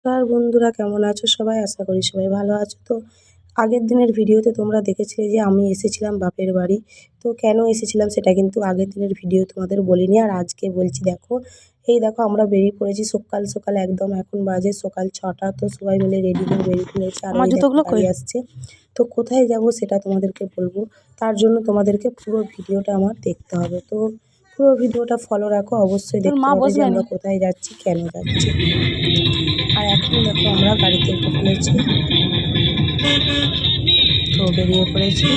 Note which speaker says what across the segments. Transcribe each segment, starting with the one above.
Speaker 1: নমস্কার বন্ধুরা, কেমন আছো সবাই? আশা করি সবাই ভালো আছো। তো আগের দিনের ভিডিওতে তোমরা দেখেছিলে যে আমি এসেছিলাম বাপের বাড়ি। তো কেন এসেছিলাম সেটা কিন্তু আগের দিনের ভিডিও তোমাদের বলিনি, আর আজকে বলছি। দেখো আমরা বেরিয়ে পড়েছি সকাল সকাল, একদম এখন বাজে সকাল 6টা। তো সবাই মিলে রেডি হয়ে বেরিয়ে পড়েছে, আর ওই দেখো গাড়ি আসছে। তো কোথায় যাব সেটা তোমাদেরকে বলবো, তার জন্য তোমাদেরকে পুরো ভিডিওটা আমার দেখতে হবে। তো পুরো ভিডিওটা ফলো রাখো, অবশ্যই দেখতে পাবে যে আমরা কোথায় যাচ্ছি, কেন যাচ্ছি। আর এখন দেখো আমরা গাড়িতে উঠে পড়েছি, তো বেরিয়ে পড়েছি।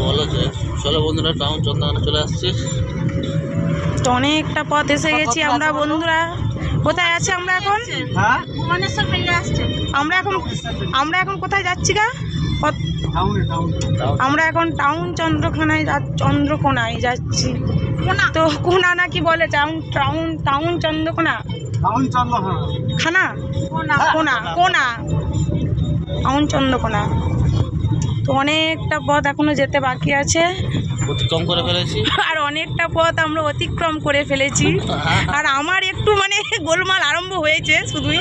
Speaker 2: বলো যে চলো বন্ধুরা, টাউন চন্দ্রকোনা চলে আসছি।
Speaker 3: তো অনেকটা পথ এসে গেছি আমরা বন্ধুরা। কোথায় আছি আমরা এখন? আমরা এখন কোথায় যাচ্ছি গা? আমরা এখন টাউন চন্দ্রকোনায় যাচ্ছি। তো কোনা না কি বলে, টাউন চন্দ্রকোনা, খানা কোনা টাউন চন্দ্রকোনা। তো অনেকটা পথ এখনো যেতে বাকি আছে,
Speaker 2: অতিক্রম করে ফেলেছি।
Speaker 3: আর অনেকটা পথ আমরা অতিক্রম করে ফেলেছি। আর আমার একটু গোলমাল আরম্ভ হয়েছে শুধুই।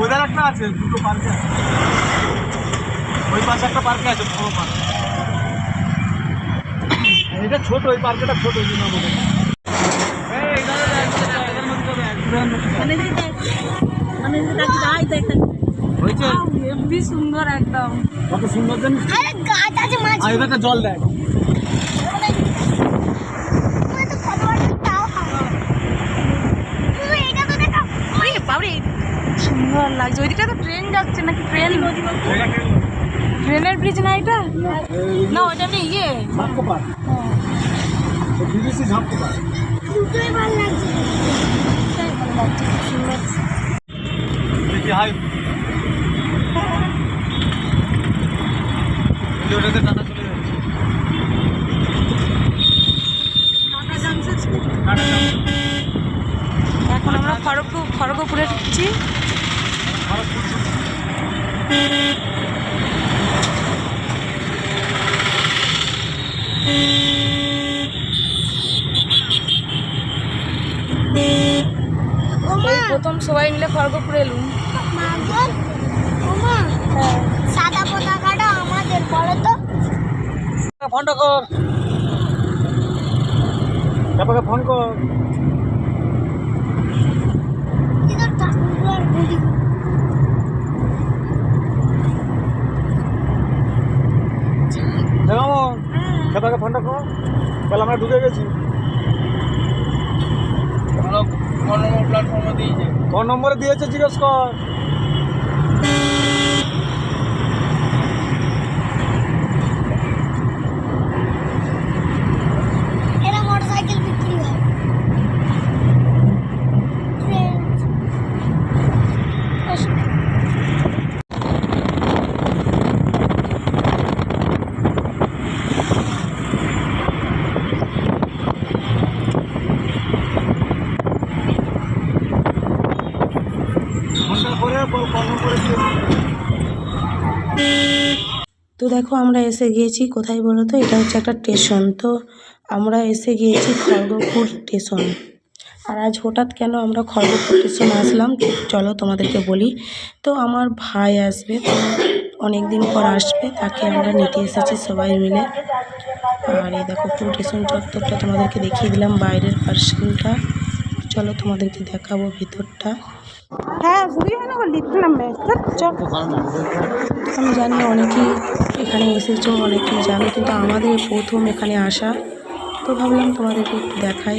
Speaker 4: ওদের একটা আছে, দুটো পার্কে আছে, ওই পাশে একটা পার্কে আছে, বড় পার্ক। এটা ছোট, ওই পার্কটা ছোট, ওই জন্য
Speaker 3: সুন্দর একদম,
Speaker 4: কত সুন্দর জানিস। একটা জল দেয়,
Speaker 3: সুন্দর লাগছে। ওইদিকে তো ট্রেন যাচ্ছে নাকি? ট্রেনের ব্রিজ না এটা? না ওইটা ইয়ে
Speaker 4: ঝাপকো পার্ক, বিদেশি ঝাপকো পার্ক।
Speaker 3: দুটোই ভালো লাগছে, সুন্দর।
Speaker 4: দেখি হাই ওটাতে টাটা চলে যাচ্ছে।
Speaker 3: এখন আমরা খড়গপুরে ঢুকছি। প্রথম সবাই মিলে খড়গপুরে এলুম।
Speaker 5: সাদা পতাকাটা আমাদের, বলো তো।
Speaker 4: ফোনটা কর, তারপরে ফোন কর। খেপাকে ফোনটা কর, বলে আমরা ঢুকে গেছি। কোন নম্বর প্ল্যাটফর্মে দিয়েছে, কোন নম্বরে দিয়েছে জিজ্ঞেস কর।
Speaker 5: এরা মোটরসাইকেল বিক্রি হয়।
Speaker 1: তো দেখো আমরা এসে গিয়েছি কোথায় বলো তো, এটা হচ্ছে একটা স্টেশন। তো আমরা এসে গিয়েছি খড়গপুর স্টেশন। আর আজ হঠাৎ কেন আমরা খড়গপুর স্টেশন আসলাম চলো তোমাদেরকে বলি। তো আমার ভাই আসবে, তো অনেক দিন পর আসবে, তাকে আমরা নিতে এসেছি সবাই মিলে। আর এই দেখো পুরো স্টেশন চত্বরটা তোমাদেরকে দেখিয়ে দিলাম, বাইরের পার্সনটা। চলো তোমাদেরকে দেখাবো ভিতরটা।
Speaker 3: হ্যাঁ শুধুই হয় না, লিফটে নামবে।
Speaker 1: আমি জানি অনেকেই এখানে এসেছো, অনেকেই জানো, কিন্তু আমাদের প্রথম এখানে আসা, তো ভাবলাম তোমাদেরকে একটু দেখাই।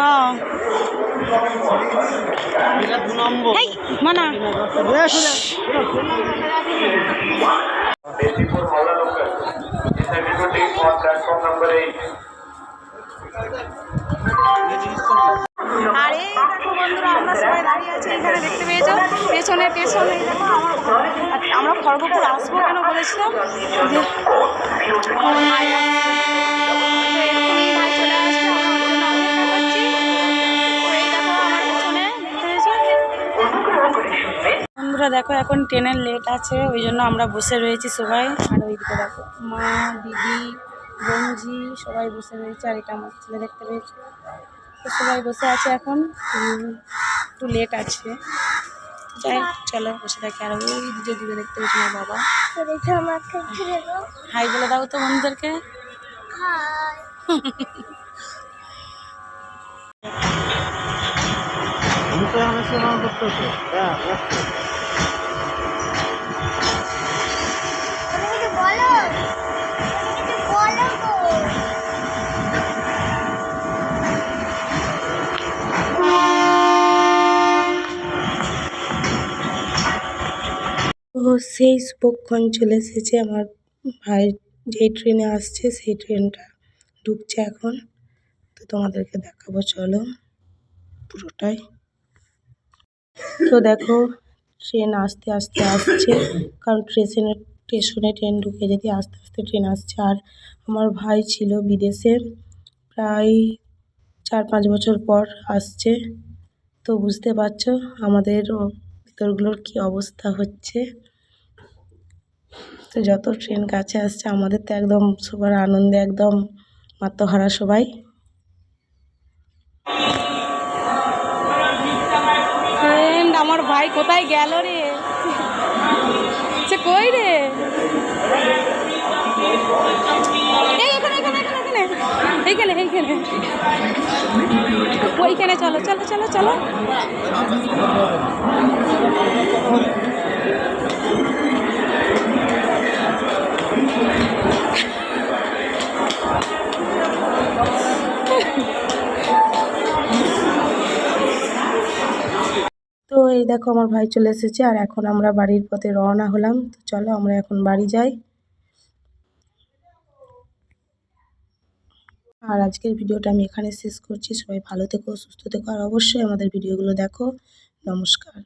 Speaker 3: হ্যাঁ
Speaker 4: এটা 2 নম্বর
Speaker 3: এই মানা
Speaker 6: बेसीपुर Howrah local disability for platform number 8
Speaker 3: আর এই দেখো বন্ধুরা আমরা সবাই দাঁড়িয়ে আছি এখানে দেখতে পেয়েছো পেছনে পেছনে এই দেখো আমরা খড়গপুর আসবো কেন বলেছিলাম যে আমার ভাই আসছে। তো এরকমই ভাই চলে আসবে আমরা ওর জন্য অপেক্ষা করছি। তো এই দেখো আমার পেছনে দেখতে পেয়েছো বন্ধুরা দেখো এখন ট্রেনের লেট আছে ওই জন্য আমরা বসে রয়েছি সবাই। আর ওইদিকে দেখো মা দিদি বোনজি সবাই বসে রয়েছে আর এটা আমার ছেলে দেখতে পেয়েছো। তো সবাই বসে আছে এখন একটু লেট আছে যাই হোক, চলো বসে থাকি। আর ওই যে দূরে দেখতে পেয়েছি আমার বাবা।
Speaker 5: দেখে আমাকে ঘিরে দাও।
Speaker 3: হাই বলে দাও তো বন্ধুদেরকে।
Speaker 5: হাই।
Speaker 4: আমি তো এখানে সেবা করতে হতো হ্যাঁ
Speaker 5: তুমি কিছু বলো। তুমি কিছু বলো গো।
Speaker 1: তো সেই শুভক্ষণ চলে এসেছে আমার ভাই যেই ট্রেনে আসছে সেই ট্রেনটা ঢুকছে এখন। তো তোমাদেরকে দেখাবো চলো পুরোটাই। তো দেখো ট্রেন আস্তে আস্তে আসছে কারণ স্টেশনে ট্রেন ঢুকে যেতে আস্তে আস্তে ট্রেন আসছে। আর আমার ভাই ছিল বিদেশে প্রায় 4-5 বছর পর আসছে। তো বুঝতে পারছো আমাদের ভিতরগুলোর কী অবস্থা হচ্ছে। তো যত ট্রেন কাছে আসছে আমাদের তো একদম সবার আনন্দে একদম মাত্রহারা সবাই।
Speaker 3: ফ্রেন্ড আমার ভাই কোথায় গেল রে সে কই রে এই এখানে এখানে এখানে এখানে এইখানে এইখানে ওইখানে চলো চলো চলো চলো।
Speaker 1: তো এই দেখো আমার ভাই চলে এসেছে আর এখন আমরা বাড়ির পথে রওনা হলাম। তো চলো আমরা এখন বাড়ি যাই। আর আজকের ভিডিওটা আমি এখানে শেষ করছি। সবাই ভালো থেকো সুস্থ থেকো আর অবশ্যই আমাদের ভিডিওগুলো দেখো। নমস্কার।